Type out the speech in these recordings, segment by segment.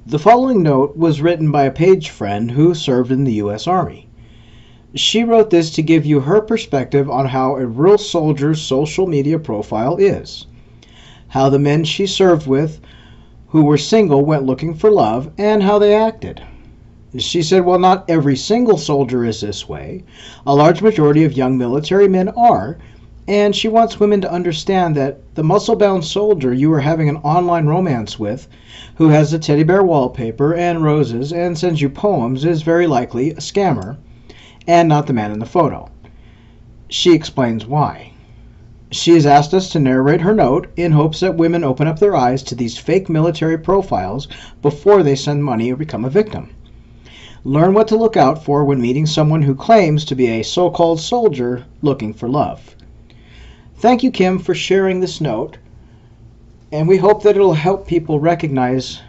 The following note was written by a page friend who served in the U.S. Army. She wrote this to give you her perspective on how a real soldier's social media profile is, how the men she served with who were single went looking for love, and how they acted. She said, well, not every single soldier is this way. A large majority of young military men are, and she wants women to understand that the muscle-bound soldier you are having an online romance with, who has a teddy bear wallpaper and roses and sends you poems, is very likely a scammer, and not the man in the photo. She explains why. She has asked us to narrate her note in hopes that women open up their eyes to these fake military profiles before they send money or become a victim. Learn what to look out for when meeting someone who claims to be a so-called soldier looking for love. Thank you, Kim, for sharing this note, and we hope that it'll help people recognize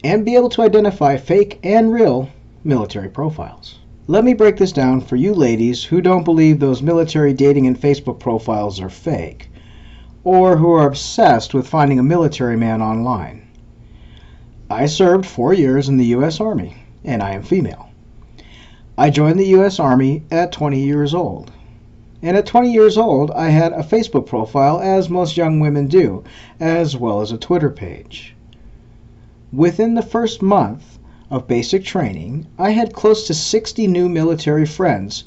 and be able to identify fake and real military profiles. Let me break this down for you ladies who don't believe those military dating and Facebook profiles are fake, or who are obsessed with finding a military man online. I served 4 years in the U.S. Army, and I am female. I joined the U.S. Army at 20 years old. And at 20 years old, I had a Facebook profile, as most young women do, as well as a Twitter page. Within the first month of basic training, I had close to 60 new military friends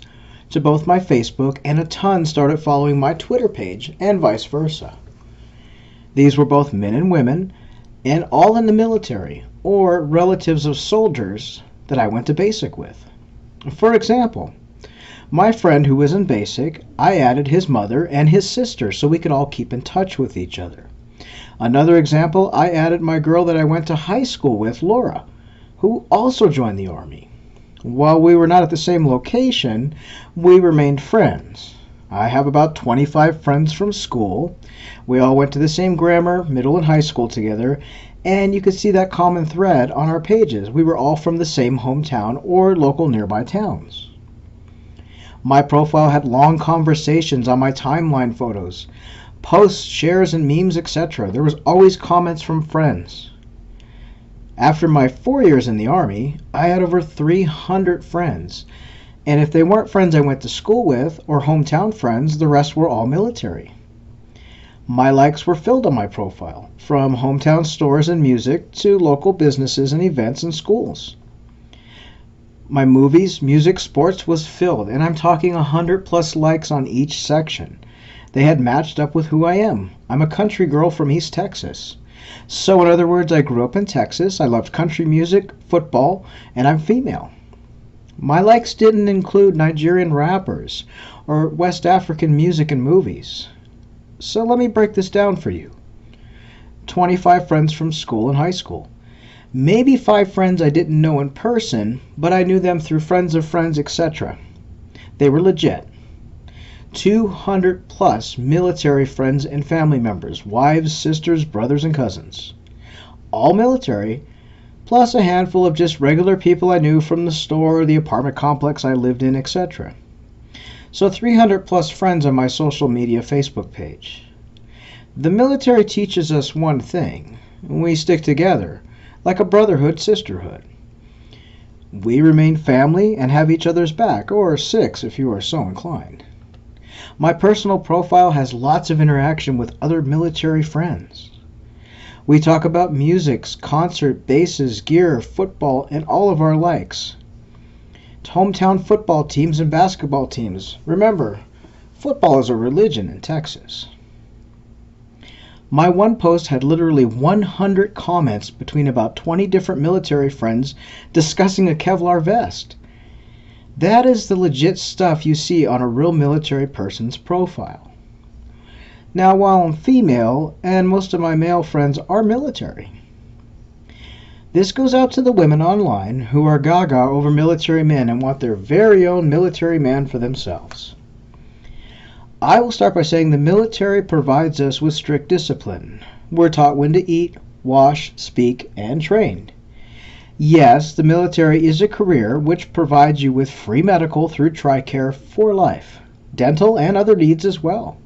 to both my Facebook, and a ton started following my Twitter page, and vice versa. These were both men and women, and all in the military, or relatives of soldiers that I went to basic with. For example, my friend who was in basic, I added his mother and his sister so we could all keep in touch with each other. Another example, I added my girl that I went to high school with, Laura, who also joined the Army. While we were not at the same location, we remained friends. I have about 25 friends from school. We all went to the same grammar, middle and high school together, and you could see that common thread on our pages. We were all from the same hometown or local nearby towns. My profile had long conversations on my timeline photos, posts, shares, and memes, etc. There was always comments from friends. After my 4 years in the Army, I had over 300 friends, and if they weren't friends I went to school with or hometown friends, the rest were all military. My likes were filled on my profile, from hometown stores and music to local businesses and events and schools. My movies, music, sports was filled, and I'm talking 100+ likes on each section. They had matched up with who I am. I'm a country girl from East Texas. So in other words, I grew up in Texas, I loved country music, football, and I'm female. My likes didn't include Nigerian rappers or West African music and movies. So let me break this down for you. 25 friends from school and high school. Maybe 5 friends I didn't know in person, but I knew them through friends of friends, etc. They were legit. 200+ military friends and family members, wives, sisters, brothers, and cousins. All military, plus a handful of just regular people I knew from the store or the apartment complex I lived in, etc. So 300+ friends on my social media Facebook page. The military teaches us one thing: we stick together, like a brotherhood, sisterhood. We remain family and have each other's back, or 6 if you are so inclined. My personal profile has lots of interaction with other military friends. We talk about musics, concert, bases, gear, football, and all of our likes. Hometown football teams and basketball teams. Remember, football is a religion in Texas. My one post had literally 100 comments between about 20 different military friends discussing a Kevlar vest. That is the legit stuff you see on a real military person's profile. Now, while I'm female, and most of my male friends are military, this goes out to the women online who are gaga over military men and want their very own military man for themselves. I will start by saying the military provides us with strict discipline. We're taught when to eat, wash, speak, and trained. Yes, the military is a career which provides you with free medical through TRICARE for life, dental and other needs as well.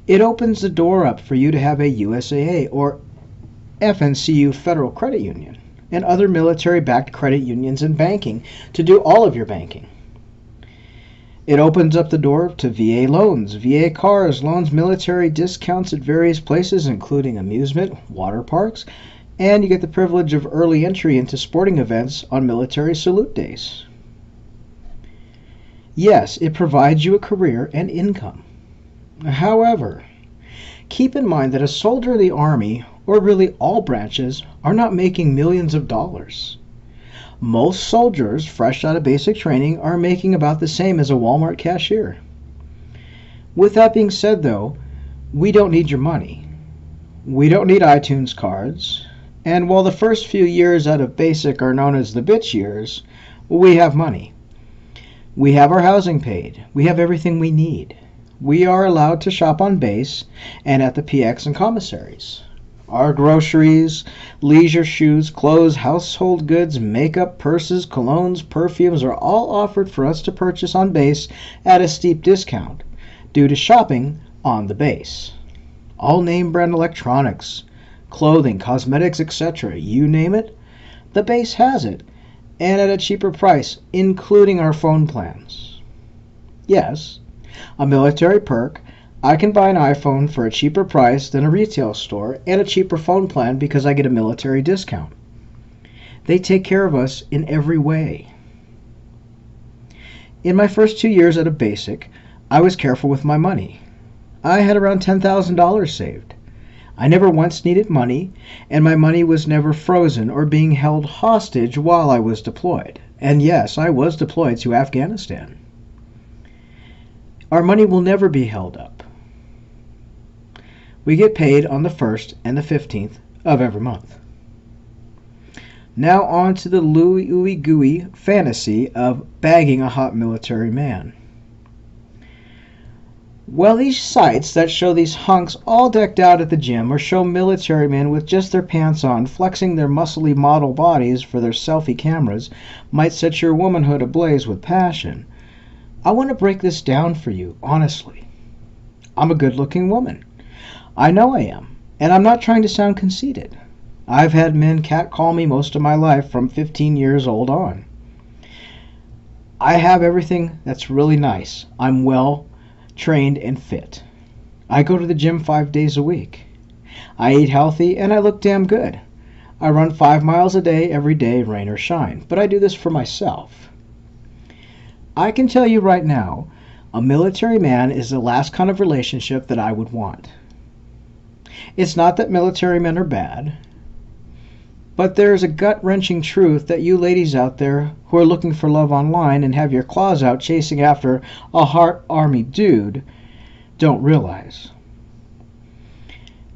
It opens the door up for you to have a USAA or FNCU Federal Credit Union. and other military-backed credit unions and banking to do all of your banking. It opens up the door to VA loans, VA cars, loans, military discounts at various places, including amusement, water parks, and you get the privilege of early entry into sporting events on military salute days. Yes, it provides you a career and income. However, keep in mind that a soldier in the Army, or really all branches, are not making millions of dollars. Most soldiers fresh out of basic training are making about the same as a Walmart cashier. With that being said though, we don't need your money. We don't need iTunes cards. And while the first few years out of basic are known as the bitch years, we have money. We have our housing paid. We have everything we need. We are allowed to shop on base and at the PX and commissaries. Our groceries, leisure shoes, clothes, household goods, makeup, purses, colognes, perfumes are all offered for us to purchase on base at a steep discount due to shopping on the base. All name brand electronics, clothing, cosmetics, etc., you name it, the base has it, and at a cheaper price, including our phone plans. Yes, a military perk, I can buy an iPhone for a cheaper price than a retail store and a cheaper phone plan because I get a military discount. They take care of us in every way. In my first 2 years at a basic, I was careful with my money. I had around $10,000 saved. I never once needed money, and my money was never frozen or being held hostage while I was deployed. And yes, I was deployed to Afghanistan. Our money will never be held up. We get paid on the 1st and the 15th of every month. Now on to the Louie Gooey fantasy of bagging a hot military man. Well, these sites that show these hunks all decked out at the gym or show military men with just their pants on flexing their muscly model bodies for their selfie cameras might set your womanhood ablaze with passion. I want to break this down for you, honestly. I'm a good-looking woman. I know I am, and I'm not trying to sound conceited. I've had men catcall me most of my life from 15 years old on. I have everything that's really nice. I'm well trained and fit. I go to the gym 5 days a week. I eat healthy and I look damn good. I run 5 miles a day every day, rain or shine, but I do this for myself. I can tell you right now, a military man is the last kind of relationship that I would want. It's not that military men are bad, but there's a gut-wrenching truth that you ladies out there who are looking for love online and have your claws out chasing after a hot army dude don't realize.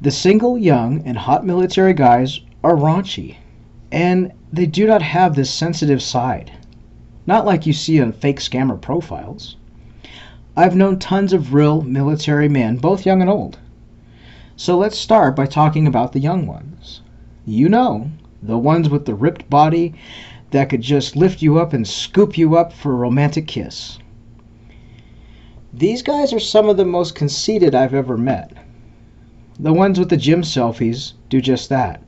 The single, young, and hot military guys are raunchy, and they do not have this sensitive side. Not like you see on fake scammer profiles. I've known tons of real military men, both young and old. So let's start by talking about the young ones. You know, the ones with the ripped body that could just lift you up and scoop you up for a romantic kiss. These guys are some of the most conceited I've ever met. The ones with the gym selfies do just that.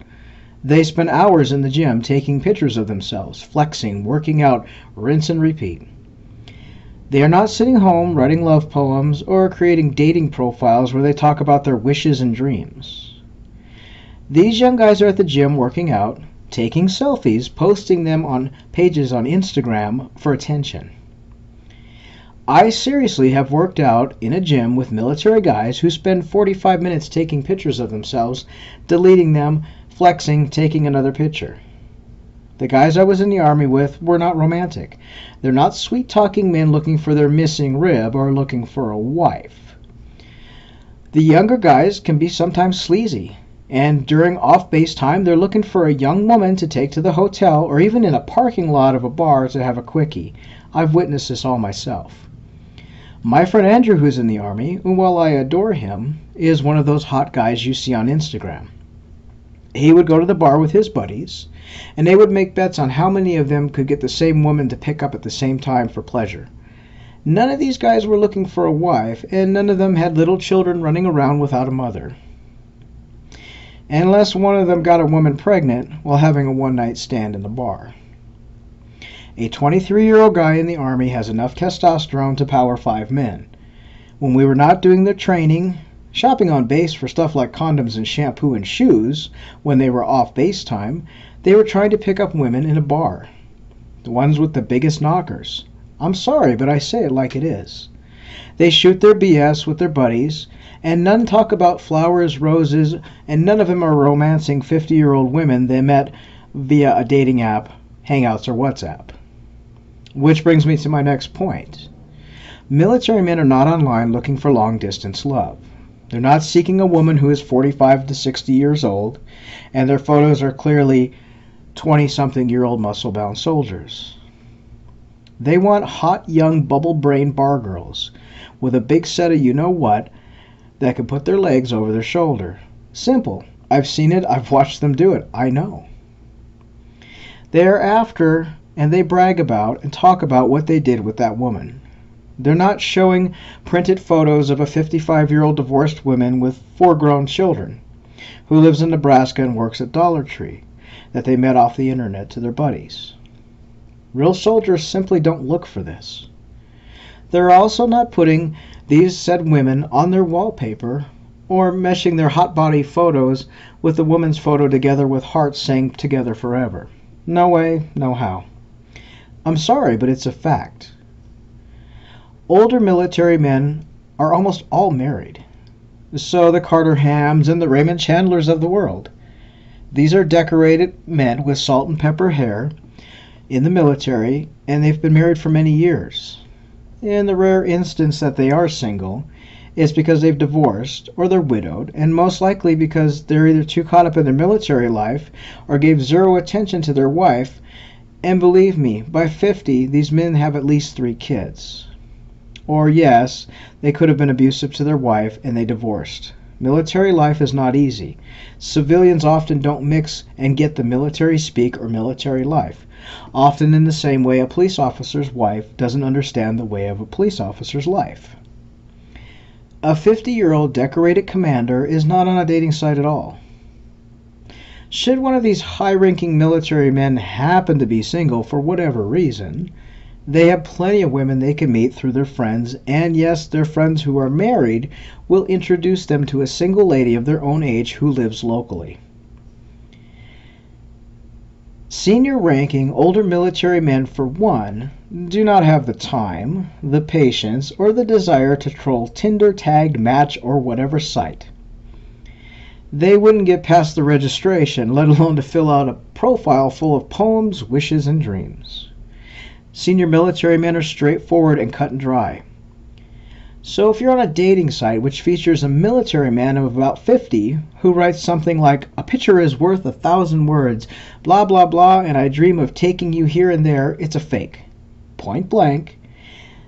They spend hours in the gym taking pictures of themselves, flexing, working out, rinse and repeat. They are not sitting home writing love poems or creating dating profiles where they talk about their wishes and dreams. These young guys are at the gym working out, taking selfies, posting them on pages on Instagram for attention. I seriously have worked out in a gym with military guys who spend 45 minutes taking pictures of themselves, deleting them, flexing, taking another picture. The guys I was in the Army with were not romantic. They're not sweet-talking men looking for their missing rib or looking for a wife. The younger guys can be sometimes sleazy, and during off-base time they're looking for a young woman to take to the hotel or even in a parking lot of a bar to have a quickie. I've witnessed this all myself. My friend Andrew, who's in the Army, and while I adore him, is one of those hot guys you see on Instagram. He would go to the bar with his buddies, and they would make bets on how many of them could get the same woman to pick up at the same time for pleasure. None of these guys were looking for a wife, and none of them had little children running around without a mother. unless one of them got a woman pregnant while having a one-night stand in the bar. A 23-year-old guy in the Army has enough testosterone to power 5 men. When we were not doing their training, shopping on base for stuff like condoms and shampoo and shoes, when they were off base time, they were trying to pick up women in a bar. The ones with the biggest knockers. I'm sorry, but I say it like it is. They shoot their BS with their buddies, and none talk about flowers, roses, and none of them are romancing 50-year-old women they met via a dating app, Hangouts, or WhatsApp. Which brings me to my next point. Military men are not online looking for long-distance love. They're not seeking a woman who is 45 to 60 years old, and their photos are clearly 20-something-year-old muscle-bound soldiers. They want hot, young, bubble-brained bar girls with a big set of you-know-what that can put their legs over their shoulder. Simple. I've seen it. I've watched them do it. I know. They are after, and they brag about and talk about what they did with that woman. They're not showing printed photos of a 55-year-old divorced woman with 4 grown children who lives in Nebraska and works at Dollar Tree that they met off the internet to their buddies. Real soldiers simply don't look for this. They're also not putting these said women on their wallpaper or meshing their hot body photos with the woman's photo together with hearts saying together forever. No way, no how. I'm sorry, but it's a fact. Older military men are almost all married. So the Carter Hams and the Raymond Chandlers of the world. These are decorated men with salt and pepper hair in the military, and they've been married for many years. In the rare instance that they are single, it's because they've divorced or they're widowed, and most likely because they're either too caught up in their military life or gave zero attention to their wife. And believe me, by 50, these men have at least 3 kids. Or yes, they could have been abusive to their wife and they divorced. Military life is not easy. Civilians often don't mix and get the military speak or military life, often in the same way a police officer's wife doesn't understand the way of a police officer's life. A 50-year-old decorated commander is not on a dating site at all. Should one of these high-ranking military men happen to be single for whatever reason, they have plenty of women they can meet through their friends, and yes, their friends who are married will introduce them to a single lady of their own age who lives locally. Senior-ranking older military men, for one, do not have the time, the patience, or the desire to troll Tinder, Tagged, Match, or whatever site. They wouldn't get past the registration, let alone to fill out a profile full of poems, wishes, and dreams. Senior military men are straightforward and cut and dry. So if you're on a dating site which features a military man of about 50 who writes something like, "A picture is worth 1,000 words, blah blah blah, and I dream of taking you here and there," it's a fake. Point blank.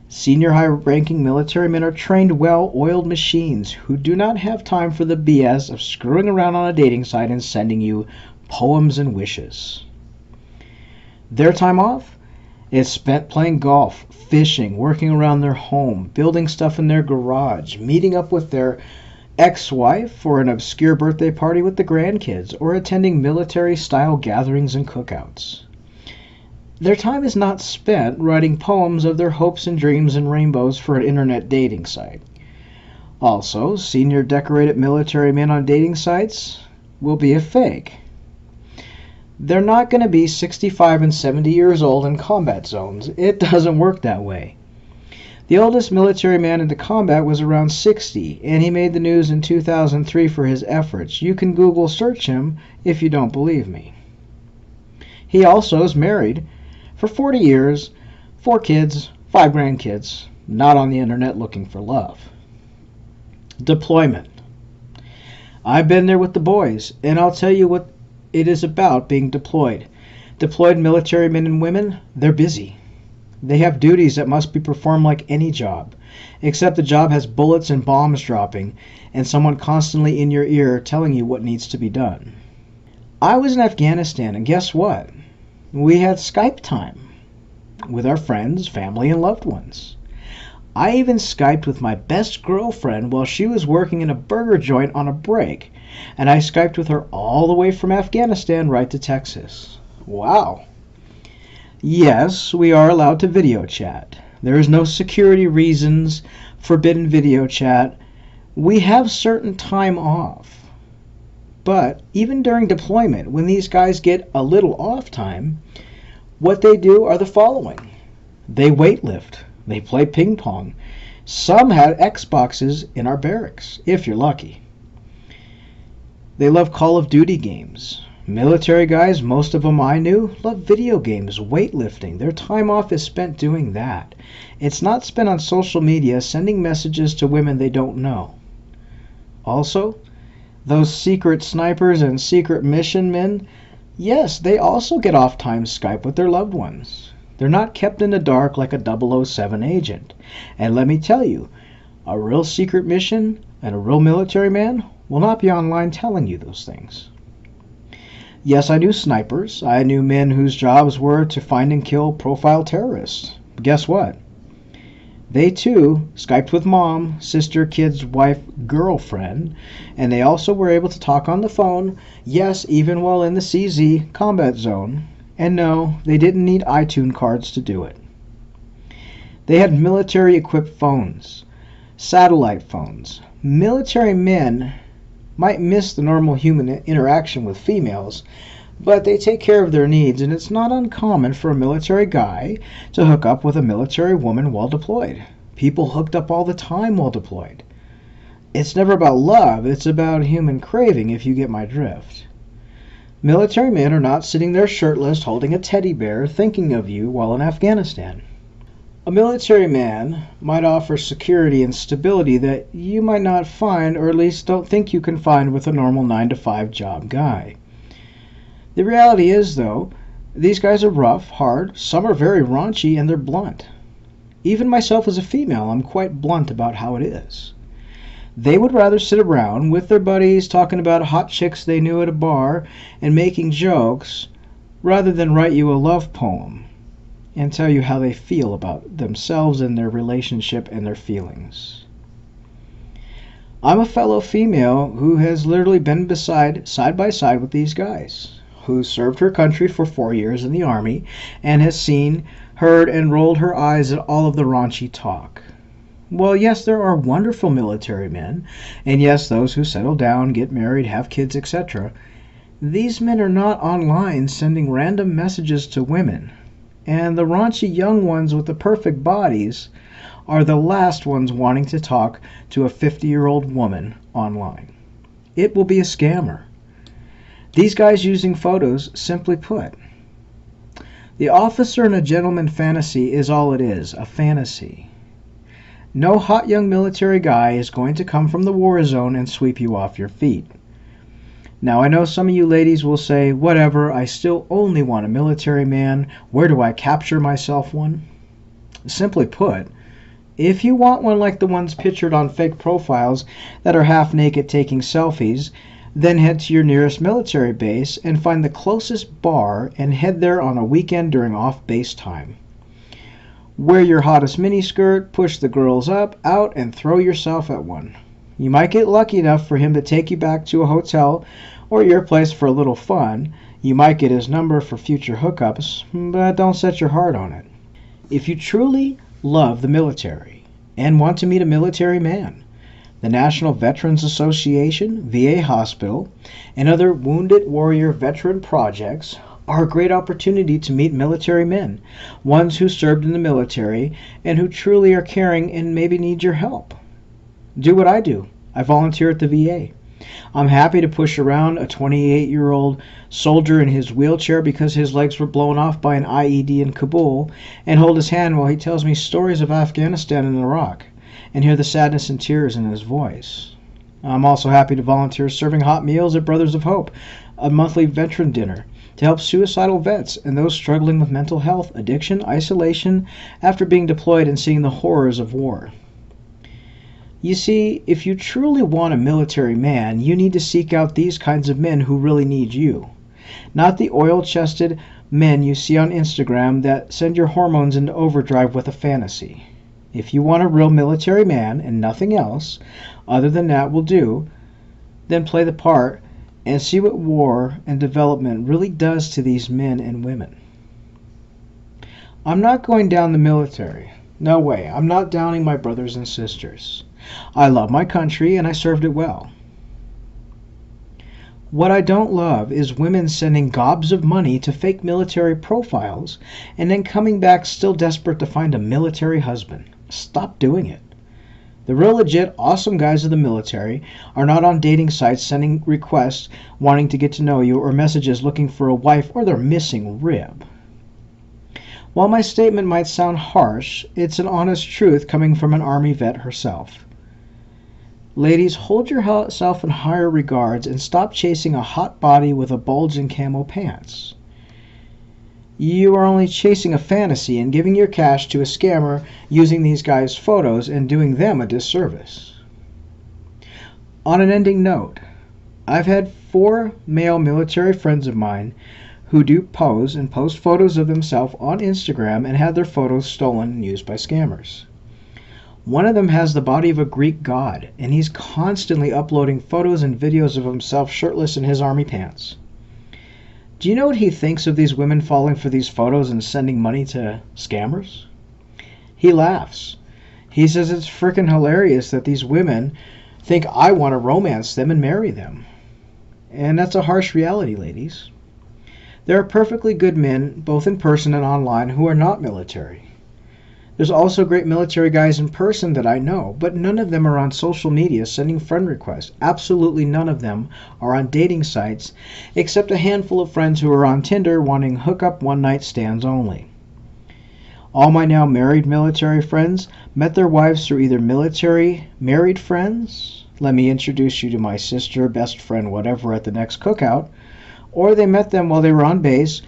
Senior high-ranking military men are trained, well-oiled machines who do not have time for the BS of screwing around on a dating site and sending you poems and wishes. Their time off is spent playing golf, fishing, working around their home, building stuff in their garage, meeting up with their ex-wife for an obscure birthday party with the grandkids, or attending military-style gatherings and cookouts. Their time is not spent writing poems of their hopes and dreams and rainbows for an internet dating site. Also, senior decorated military men on dating sites will be a fake. They're not going to be 65 and 70 years old in combat zones. It doesn't work that way. The oldest military man into combat was around 60, and he made the news in 2003 for his efforts. You can Google search him if you don't believe me. He also is married for 40 years, 4 kids, 5 grandkids, not on the internet looking for love. Deployment. I've been there with the boys, and I'll tell you what it is about being deployed. Deployed military men and women, they're busy. They have duties that must be performed like any job, except the job has bullets and bombs dropping, and someone constantly in your ear telling you what needs to be done. I was in Afghanistan, and guess what? We had Skype time with our friends, family, and loved ones. I even Skyped with my best girlfriend while she was working in a burger joint on a break, and I Skyped with her all the way from Afghanistan right to Texas. Wow. Yes, we are allowed to video chat. There is no security reasons, forbidden video chat. We have certain time off. But even during deployment, when these guys get a little off time, what they do are the following. They weightlift. They play ping pong. Some had Xboxes in our barracks, if you're lucky. They love Call of Duty games. Military guys, most of them I knew, love video games, weightlifting. Their time off is spent doing that. It's not spent on social media sending messages to women they don't know. Also, those secret snipers and secret mission men, yes, they also get off time Skype with their loved ones. They're not kept in the dark like a 007 agent. And let me tell you, a real secret mission and a real military man will not be online telling you those things. Yes, I knew snipers. I knew men whose jobs were to find and kill profile terrorists. But guess what? They too Skyped with mom, sister, kids, wife, girlfriend, and they also were able to talk on the phone, yes, even while in the CZ combat zone. And no, they didn't need iTunes cards to do it. They had military-equipped phones, satellite phones. Military men might miss the normal human interaction with females, but they take care of their needs, and it's not uncommon for a military guy to hook up with a military woman while deployed. People hooked up all the time while deployed. It's never about love, it's about human craving, if you get my drift. Military men are not sitting there shirtless holding a teddy bear thinking of you while in Afghanistan. A military man might offer security and stability that you might not find, or at least don't think you can find, with a normal 9-to-5 job guy. The reality is, though, these guys are rough, hard, some are very raunchy, and they're blunt. Even myself as a female, I'm quite blunt about how it is. They would rather sit around with their buddies talking about hot chicks they knew at a bar and making jokes rather than write you a love poem and tell you how they feel about themselves and their relationship and their feelings. I'm a fellow female who has literally been side by side with these guys, who served her country for 4 years in the Army and has seen, heard, and rolled her eyes at all of the raunchy talk. Well, yes, there are wonderful military men, and yes, those who settle down, get married, have kids, etc. These men are not online sending random messages to women, and the raunchy young ones with the perfect bodies are the last ones wanting to talk to a 50-year-old woman online. It will be a scammer. These guys using photos, simply put. The officer and a gentleman fantasy is all it is, a fantasy. No hot young military guy is going to come from the war zone and sweep you off your feet. Now, I know some of you ladies will say, whatever, I still only want a military man. Where do I capture myself one? Simply put, if you want one like the ones pictured on fake profiles that are half naked taking selfies, then head to your nearest military base and find the closest bar and head there on a weekend during off-base time. Wear your hottest miniskirt, push the girls up, out, and throw yourself at one. You might get lucky enough for him to take you back to a hotel or your place for a little fun. You might get his number for future hookups, but don't set your heart on it. If you truly love the military and want to meet a military man, the National Veterans Association, VA Hospital, and other Wounded Warrior Veteran projects are a great opportunity to meet military men, ones who served in the military and who truly are caring and maybe need your help. Do what I do. I volunteer at the VA. I'm happy to push around a 28-year-old soldier in his wheelchair because his legs were blown off by an IED in Kabul and hold his hand while he tells me stories of Afghanistan and Iraq and hear the sadness and tears in his voice. I'm also happy to volunteer serving hot meals at Brothers of Hope, a monthly veteran dinner, to help suicidal vets and those struggling with mental health, addiction, isolation after being deployed and seeing the horrors of war. You see, if you truly want a military man, you need to seek out these kinds of men who really need you, not the oil-chested men you see on Instagram that send your hormones into overdrive with a fantasy. If you want a real military man and nothing else other than that will do, then play the part and see what war and development really does to these men and women. I'm not going down the military. No way. I'm not downing my brothers and sisters. I love my country and I served it well. What I don't love is women sending gobs of money to fake military profiles and then coming back still desperate to find a military husband. Stop doing it. The real legit awesome guys of the military are not on dating sites sending requests wanting to get to know you or messages looking for a wife or their missing rib. While my statement might sound harsh, it's an honest truth coming from an Army vet herself. Ladies, hold yourself in higher regards and stop chasing a hot body with a bulge in camo pants. You are only chasing a fantasy and giving your cash to a scammer using these guys' photos and doing them a disservice. On an ending note, I've had 4 male military friends of mine who do pose and post photos of themselves on Instagram and had their photos stolen and used by scammers. One of them has the body of a Greek god, and he's constantly uploading photos and videos of himself shirtless in his army pants. Do you know what he thinks of these women falling for these photos and sending money to scammers? He laughs. He says it's freaking hilarious that these women think I want to romance them and marry them. And that's a harsh reality, ladies. There are perfectly good men, both in person and online, who are not military. There's also great military guys in person that I know, but none of them are on social media sending friend requests. Absolutely none of them are on dating sites, except a handful of friends who are on Tinder wanting hookup one-night stands only. All my now married military friends met their wives through either military married friends, let me introduce you to my sister, best friend, whatever at the next cookout, or they met them while they were on base,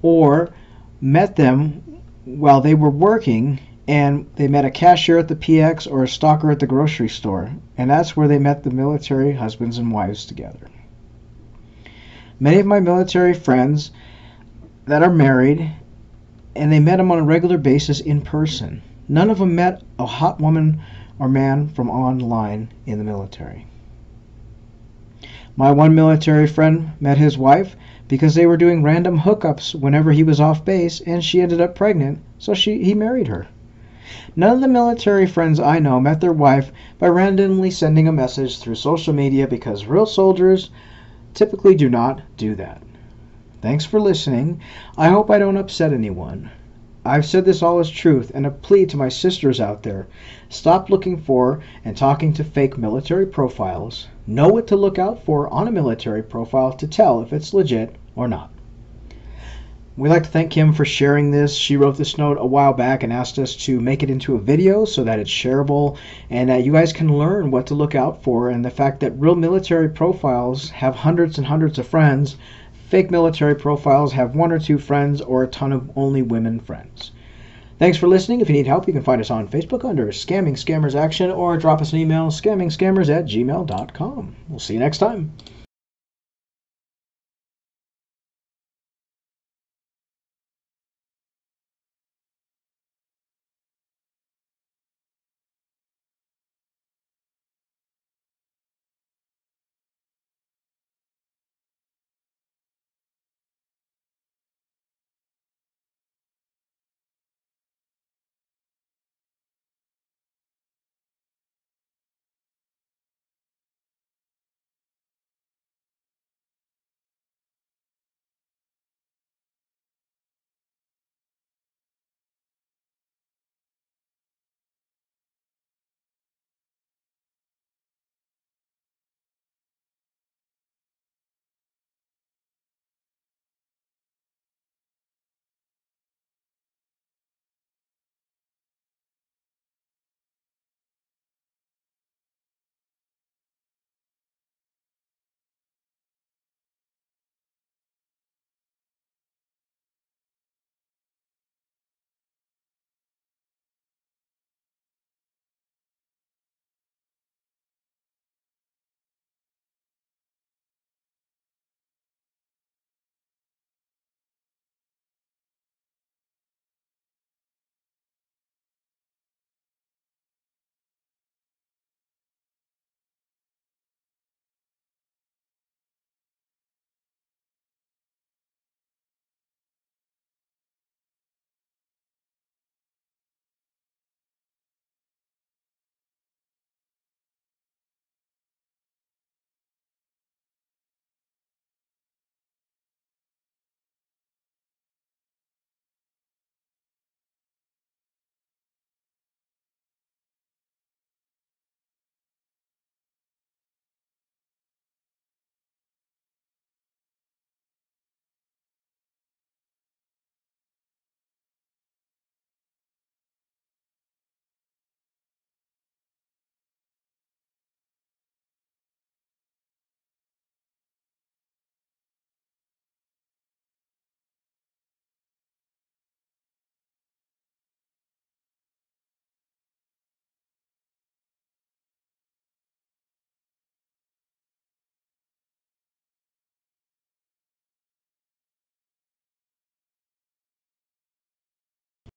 or met them while they were working and they met a cashier at the PX or a stalker at the grocery store, and that's where they met the military husbands and wives together. Many of my military friends that are married, and they met them on a regular basis in person. None of them met a hot woman or man from online in the military. My one military friend met his wife because they were doing random hookups whenever he was off base, and she ended up pregnant, so he married her. None of the military friends I know met their wife by randomly sending a message through social media, because real soldiers typically do not do that. Thanks for listening. I hope I don't upset anyone. I've said this all as truth, and a plea to my sisters out there. Stop looking for and talking to fake military profiles. Know what to look out for on a military profile to tell if it's legit or not. We'd like to thank Kim for sharing this. She wrote this note a while back and asked us to make it into a video so that it's shareable and that you guys can learn what to look out for, and the fact that real military profiles have hundreds and hundreds of friends. Fake military profiles have 1 or 2 friends or a ton of only women friends. Thanks for listening. If you need help, you can find us on Facebook under Scamming Scammers Action, or drop us an email, scammingscammers@gmail.com. We'll see you next time.